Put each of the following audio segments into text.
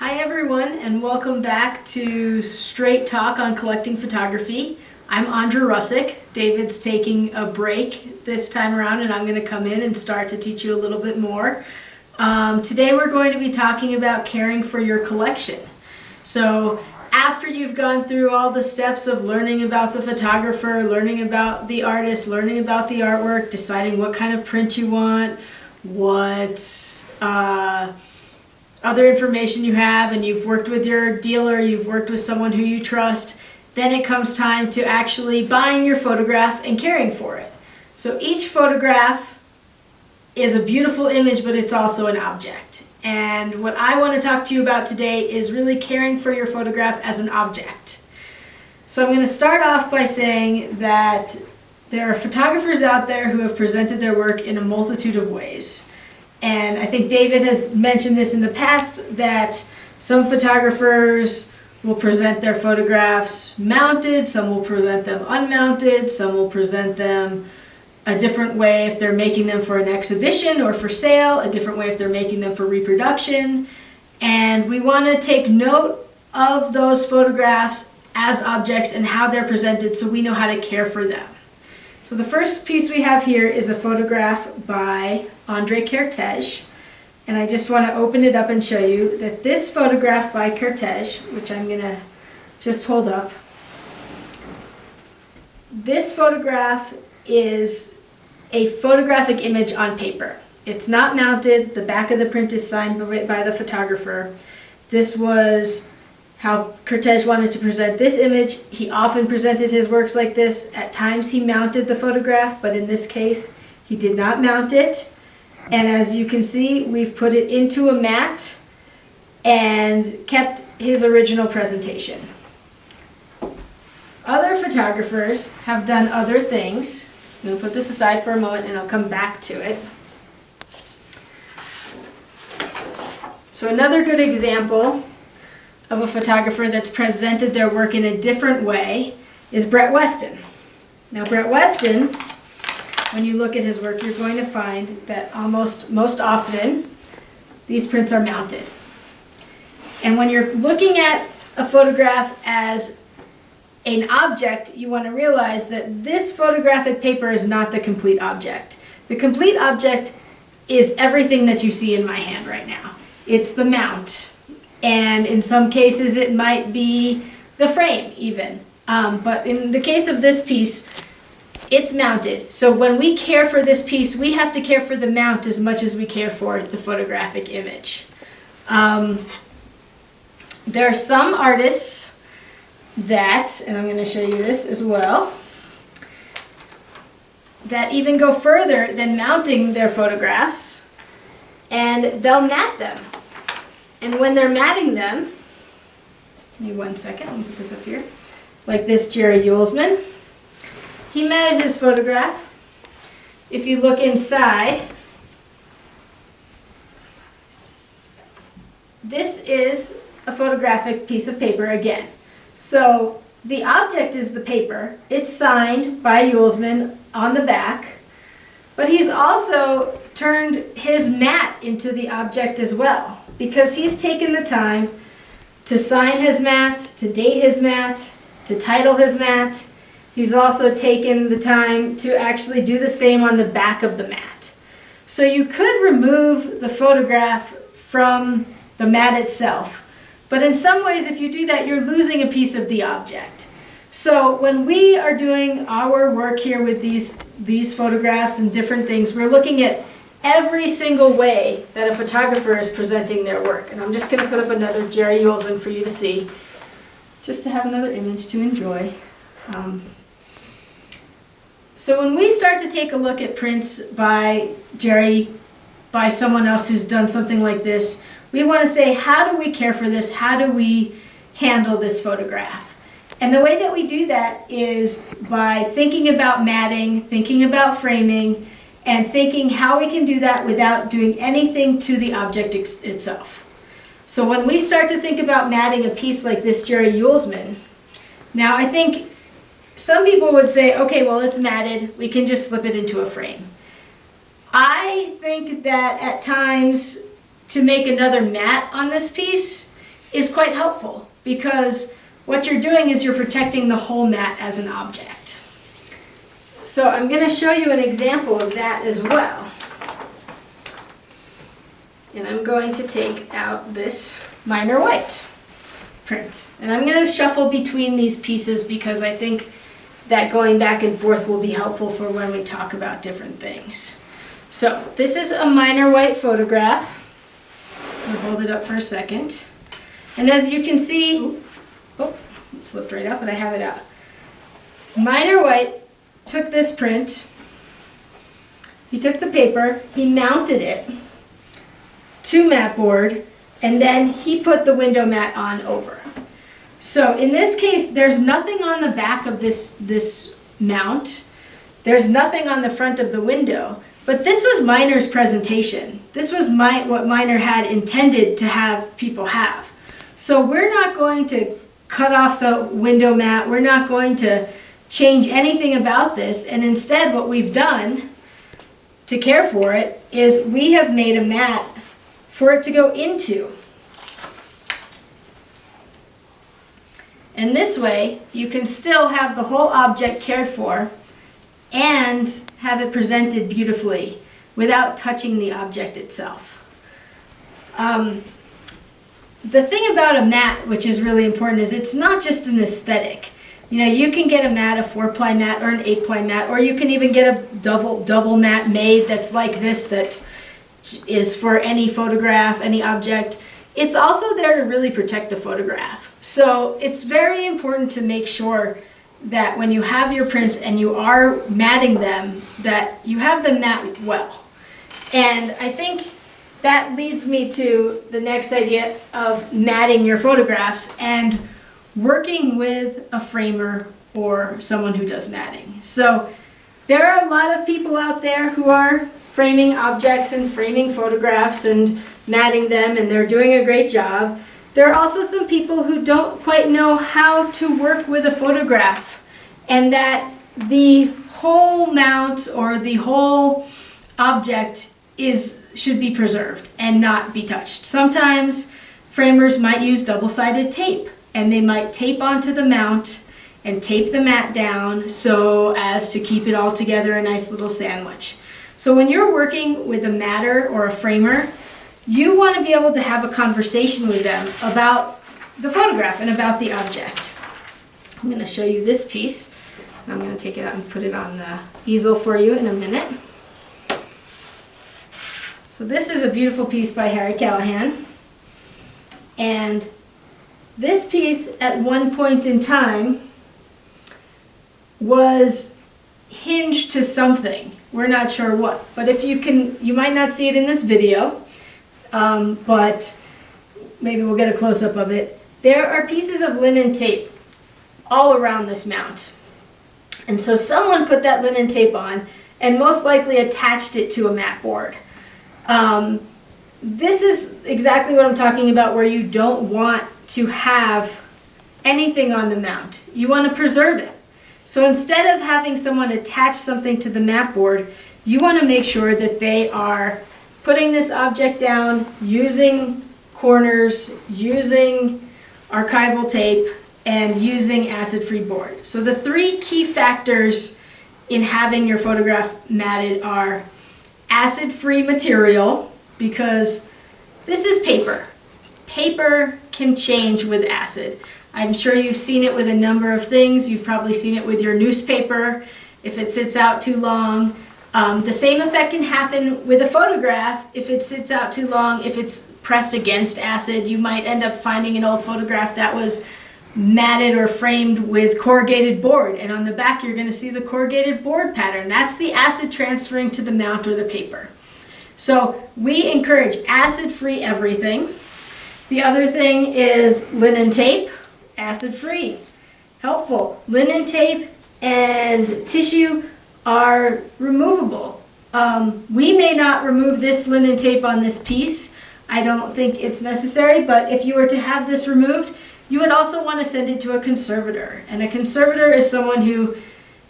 Hi everyone, and welcome back to Straight Talk on Collecting Photography. I'm Andra Russick. David's taking a break this time around, and I'm going to come in and start to teach you a little bit more. Today we're going to be talking about caring for your collection. So after you've gone through all the steps of learning about the photographer, learning about the artist, learning about the artwork, deciding what kind of print you want, what other information you have, and you've worked with your dealer, you've worked with someone who you trust, then it comes time to actually buying your photograph and caring for it. So each photograph is a beautiful image, but it's also an object. And what I want to talk to you about today is really caring for your photograph as an object. So I'm going to start off by saying that there are photographers out there who have presented their work in a multitude of ways. And I think David has mentioned this in the past, that some photographers will present their photographs mounted, some will present them unmounted, some will present them a different way if they're making them for an exhibition or for sale, a different way if they're making them for reproduction. And we want to take note of those photographs as objects and how they're presented so we know how to care for them. So the first piece we have here is a photograph by André Kertész, and I just want to open it up and show you that this photograph by Kertész, which I'm going to just hold up, this photograph is a photographic image on paper. It's not mounted, the back of the print is signed by the photographer. This was how Kertész wanted to present this image. He often presented his works like this. At times he mounted the photograph, but in this case he did not mount it. And as you can see, we've put it into a mat and kept his original presentation. Other photographers have done other things. I'm going to put this aside for a moment and I'll come back to it. So another good example of a photographer that's presented their work in a different way is Weston. Now Weston, when you look at his work, you're going to find that most often these prints are mounted. And when you're looking at a photograph as an object, you want to realize that this photographic paper is not the complete object. The complete object is everything that you see in my hand right now. It's the mount. And in some cases it might be the frame even. But in the case of this piece, it's mounted. So when we care for this piece, we have to care for the mount as much as we care for the photographic image. There are some artists that, and I'm going to show you this as well, that even go further than mounting their photographs, and they'll mat them. And when they're matting them, give me 1 second, let me put this up here, like this Jerry Ulzman, he matted his photograph. If you look inside, this is a photographic piece of paper again. So the object is the paper. It's signed by Ulzman on the back, but he's also turned his mat into the object as well, because he's taken the time to sign his mat, to date his mat, to title his mat. He's also taken the time to actually do the same on the back of the mat. So you could remove the photograph from the mat itself, but in some ways if you do that, you're losing a piece of the object. So when we are doing our work here with these photographs and different things, we're looking at every single way that a photographer is presenting their work. And I'm just going to put up another Jerry Ulzman for you to see, just to have another image to enjoy. So when we start to take a look at prints by Jerry, by someone else who's done something like this, we want to say, how do we care for this? How do we handle this photograph? And the way that we do that is by thinking about matting, thinking about framing, and thinking how we can do that without doing anything to the object itself. So when we start to think about matting a piece like this Jerry Ulzman, now I think some people would say, okay, well, it's matted, we can just slip it into a frame. I think that at times to make another mat on this piece, is quite helpful because what you're doing is you're protecting the whole mat as an object. So I'm going to show you an example of that as well. And I'm going to take out this minor white print. And I'm going to shuffle between these pieces because I think that going back and forth will be helpful for when we talk about different things. So this is a minor white photograph. I'll hold it up for a second. And as you can see, oh, it slipped right out, but I have it out. Minor white took this print, he took the paper, he mounted it to mat board, and then he put the window mat on over. So in this case, there's nothing on the back of this mount. There's nothing on the front of the window. But this was Miner's presentation. This was what Miner had intended to have people have. So we're not going to cut off the window mat. We're not going to change anything about this. And instead, what we've done to care for it is we have made a mat for it to go into. And this way, you can still have the whole object cared for and have it presented beautifully without touching the object itself. The thing about a mat, which is really important, is it's not just an aesthetic. You know, you can get a mat, a 4-ply mat or an 8-ply mat, or you can even get a double mat made that's like this, that is for any photograph, any object. It's also there to really protect the photograph. So it's very important to make sure that when you have your prints and you are matting them, that you have them mat well. And I think that leads me to the next idea of matting your photographs and working with a framer or someone who does matting. So there are a lot of people out there who are framing objects and framing photographs and matting them, and they're doing a great job. There are also some people who don't quite know how to work with a photograph, and that the whole mount or the whole object should be preserved and not be touched. Sometimes framers might use double-sided tape, and they might tape onto the mount and tape the mat down so as to keep it all together, a nice little sandwich. So when you're working with a matter or a framer, you want to be able to have a conversation with them about the photograph and about the object. I'm going to show you this piece. I'm going to take it out and put it on the easel for you in a minute. So this is a beautiful piece by Harry Callahan. And this piece at one point in time was hinged to something. We're not sure what. But if you might not see it in this video, but maybe we'll get a close-up of it. There are pieces of linen tape all around this mount. And so someone put that linen tape on and most likely attached it to a mat board. This is exactly what I'm talking about, where you don't want to have anything on the mount. You want to preserve it. So instead of having someone attach something to the mat board, you want to make sure that they are putting this object down, using corners, using archival tape, and using acid-free board. So the three key factors in having your photograph matted are acid-free material, because this is paper. Paper can change with acid. I'm sure you've seen it with a number of things. You've probably seen it with your newspaper if it sits out too long. The same effect can happen with a photograph if it sits out too long. If it's pressed against acid, you might end up finding an old photograph that was matted or framed with corrugated board, and on the back you're going to see the corrugated board pattern. That's the acid transferring to the mount or the paper. So we encourage acid-free everything. The other thing is linen tape, acid-free, helpful. Linen tape and tissue are removable. We may not remove this linen tape on this piece. I don't think it's necessary, but if you were to have this removed, you would also want to send it to a conservator. And a conservator is someone who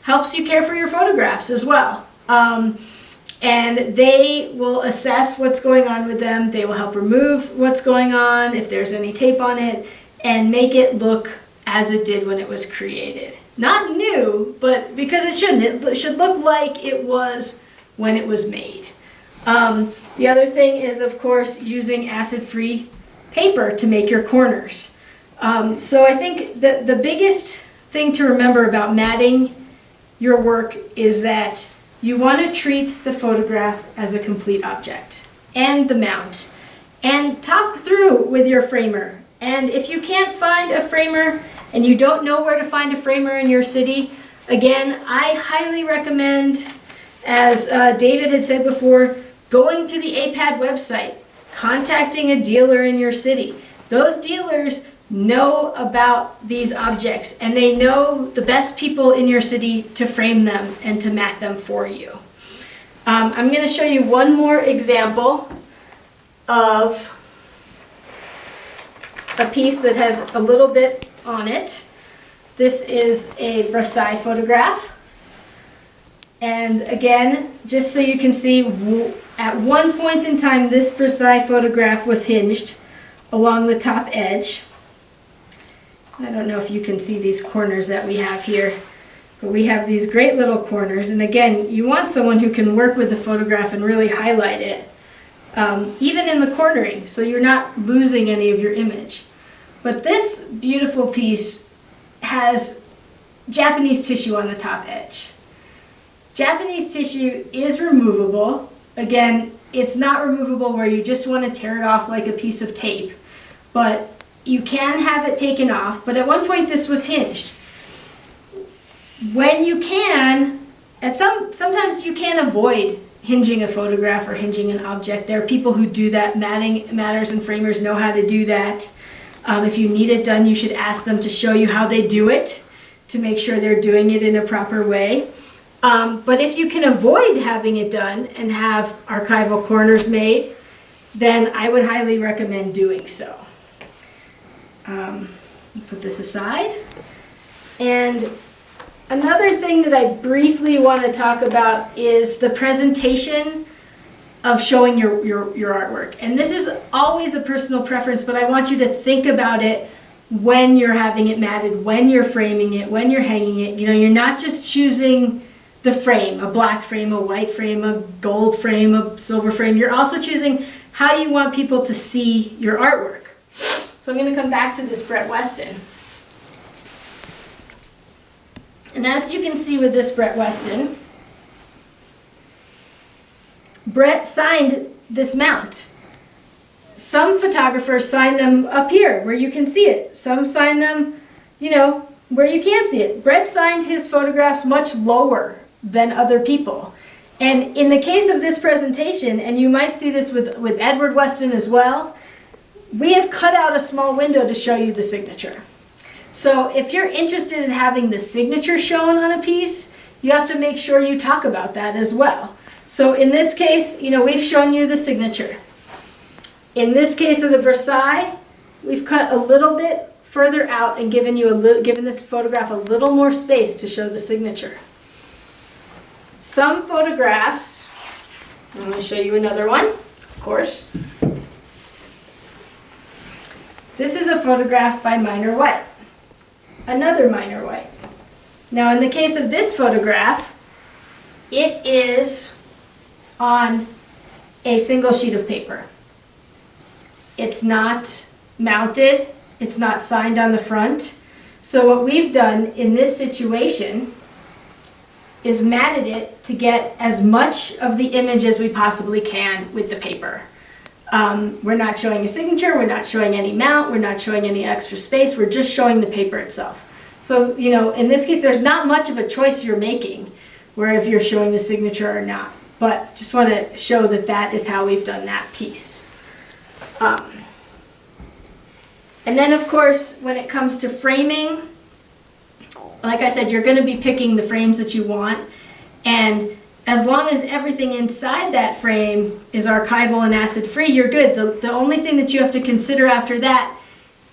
helps you care for your photographs as well. And they will assess what's going on with them. They will help remove what's going on, if there's any tape on it, and make it look as it did when it was created. Not new, but because it shouldn't. It should look like it was when it was made. The other thing is, of course, using acid-free paper to make your corners. So I think the biggest thing to remember about matting your work is that you want to treat the photograph as a complete object, and the mount, and talk through with your framer. And if you can't find a framer and you don't know where to find a framer in your city, again, I highly recommend, as David had said before, going to the APAD website, contacting a dealer in your city. Those dealers know about these objects, and they know the best people in your city to frame them and to mat them for you. I'm going to show you one more example of a piece that has a little bit on it. This is a Versailles photograph. And again, just so you can see, at one point in time, this Versailles photograph was hinged along the top edge. I don't know if you can see these corners that we have here, but we have these great little corners. And again, you want someone who can work with the photograph and really highlight it, even in the cornering, so you're not losing any of your image. But this beautiful piece has Japanese tissue on the top edge. Japanese tissue is removable. Again, it's not removable where you just want to tear it off like a piece of tape, but you can have it taken off. But at one point this was hinged. When you can, sometimes you can avoid hinging a photograph or hinging an object. There are people who do that. Matters and framers know how to do that. If you need it done, you should ask them to show you how they do it to make sure they're doing it in a proper way. But if you can avoid having it done and have archival corners made, then I would highly recommend doing so. Put this aside. And another thing that I briefly want to talk about is the presentation of showing your artwork. And this is always a personal preference, but I want you to think about it when you're having it matted, when you're framing it, when you're hanging it. You know, you're not just choosing the frame, a black frame, a white frame, a gold frame, a silver frame. You're also choosing how you want people to see your artwork. So I'm going to come back to this Brett Weston. And as you can see with this Brett Weston, Brett signed this mount. Some photographers sign them up here where you can see it. Some sign them, where you can't see it. Brett signed his photographs much lower than other people. And in the case of this presentation, and you might see this with Edward Weston as well, we have cut out a small window to show you the signature. So if you're interested in having the signature shown on a piece, you have to make sure you talk about that as well. So in this case, we've shown you the signature. In this case of the Versailles, we've cut a little bit further out and given this photograph a little more space to show the signature. Some photographs, I'm going to show you another one, of course. This is a photograph by Minor White, another Minor White. Now in the case of this photograph, it is on a single sheet of paper. It's not mounted, it's not signed on the front. So what we've done in this situation is matted it to get as much of the image as we possibly can with the paper. We're not showing a signature, we're not showing any mount, we're not showing any extra space, we're just showing the paper itself. So, in this case, there's not much of a choice you're making where if you're showing the signature or not. But just want to show that that is how we've done that piece. And then, of course, when it comes to framing, like I said, you're going to be picking the frames that you want. And as long as everything inside that frame is archival and acid-free, you're good. The only thing that you have to consider after that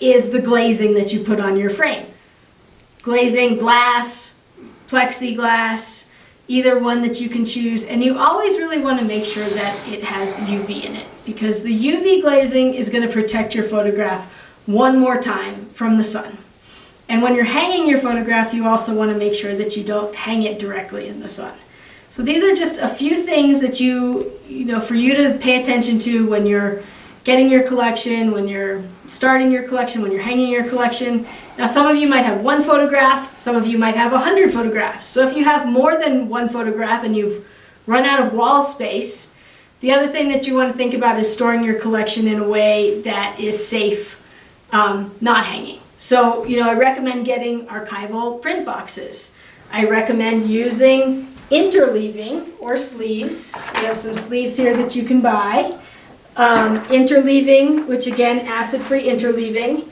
is the glazing that you put on your frame. Glazing, glass, plexiglass, either one that you can choose. And you always really want to make sure that it has UV in it, because the UV glazing is going to protect your photograph one more time from the sun. And when you're hanging your photograph, you also want to make sure that you don't hang it directly in the sun. So these are just a few things that for you to pay attention to when you're getting your collection, when you're starting your collection, when you're hanging your collection. Now, some of you might have one photograph, some of you might have 100 photographs. So if you have more than one photograph and you've run out of wall space, the other thing that you want to think about is storing your collection in a way that is safe, not hanging. So, I recommend getting archival print boxes. I recommend using interleaving or sleeves. We have some sleeves here that you can buy. Interleaving, which again, acid-free interleaving,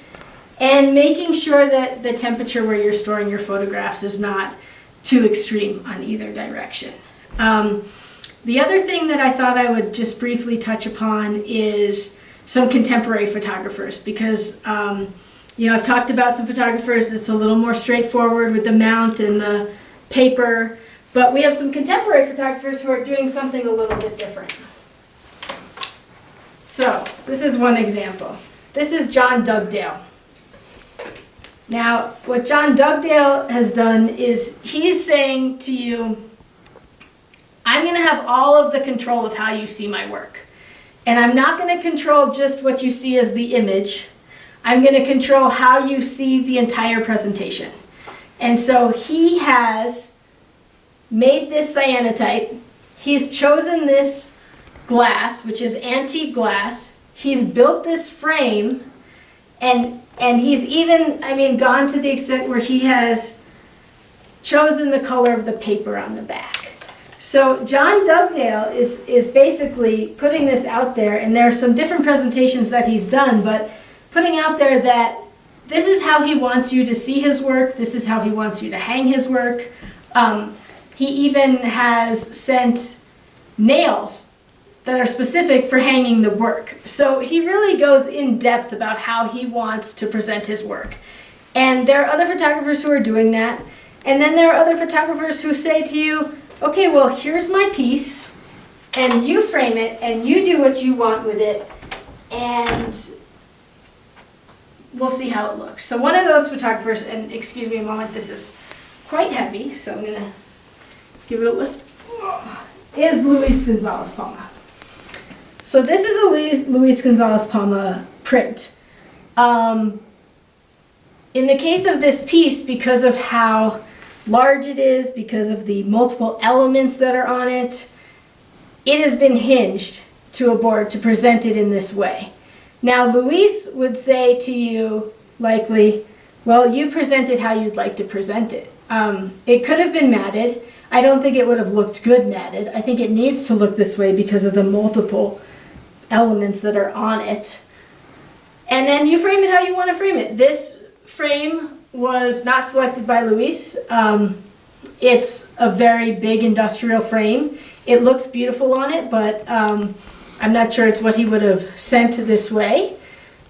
and making sure that the temperature where you're storing your photographs is not too extreme on either direction. The other thing that I thought I would just briefly touch upon is some contemporary photographers, because I've talked about some photographers that's a little more straightforward with the mount and the paper, but we have some contemporary photographers who are doing something a little bit different. So, this is one example. This is John Dugdale. Now, what John Dugdale has done is he's saying to you, I'm going to have all of the control of how you see my work. And I'm not going to control just what you see as the image. I'm going to control how you see the entire presentation. And so he has made this cyanotype. He's chosen this glass, which is antique glass. He's built this frame, and he's even, gone to the extent where he has chosen the color of the paper on the back. So John Dugdale is basically putting this out there, and there are some different presentations that he's done, but putting out there that this is how he wants you to see his work, this is how he wants you to hang his work. He even has sent nails that are specific for hanging the work. So he really goes in depth about how he wants to present his work. And there are other photographers who are doing that. And then there are other photographers who say to you, okay, well, here's my piece, and you frame it, and you do what you want with it, and we'll see how it looks. So one of those photographers, and excuse me a moment, this is quite heavy, so I'm gonna give it a lift, is Luis Gonzalez Palma. So this is a Luis Gonzalez Palma print. In the case of this piece, because of how large it is, because of the multiple elements that are on it, it has been hinged to a board to present it in this way. Now, Luis would say to you, likely, well, you present it how you'd like to present it. It could have been matted. I don't think it would have looked good matted. I think it needs to look this way because of the multiple elements that are on it. And then you frame it how you want to frame it. This frame was not selected by Luis. It's a very big industrial frame. It looks beautiful on it, but I'm not sure it's what he would have sent this way.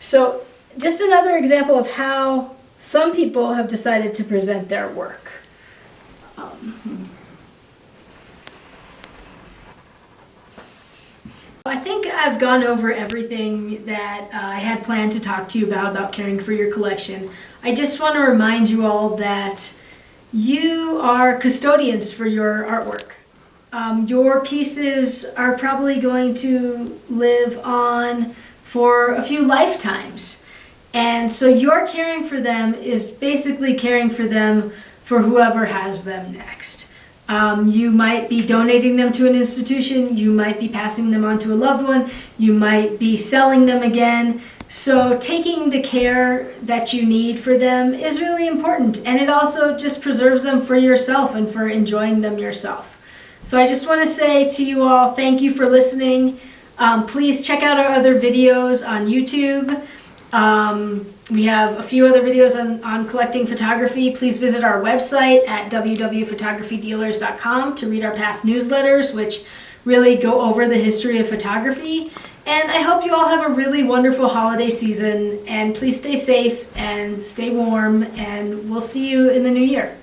So just another example of how some people have decided to present their work. I think I've gone over everything that I had planned to talk to you about caring for your collection. I just want to remind you all that you are custodians for your artwork. Your pieces are probably going to live on for a few lifetimes. And so your caring for them is basically caring for them for whoever has them next. You might be donating them to an institution, you might be passing them on to a loved one, you might be selling them again. So taking the care that you need for them is really important, and it also just preserves them for yourself and for enjoying them yourself. So I just want to say to you all, thank you for listening. Please check out our other videos on YouTube. We have a few other videos on collecting photography. Please visit our website at www.photographydealers.com to read our past newsletters, which really go over the history of photography. And I hope you all have a really wonderful holiday season, and please stay safe and stay warm, and we'll see you in the new year.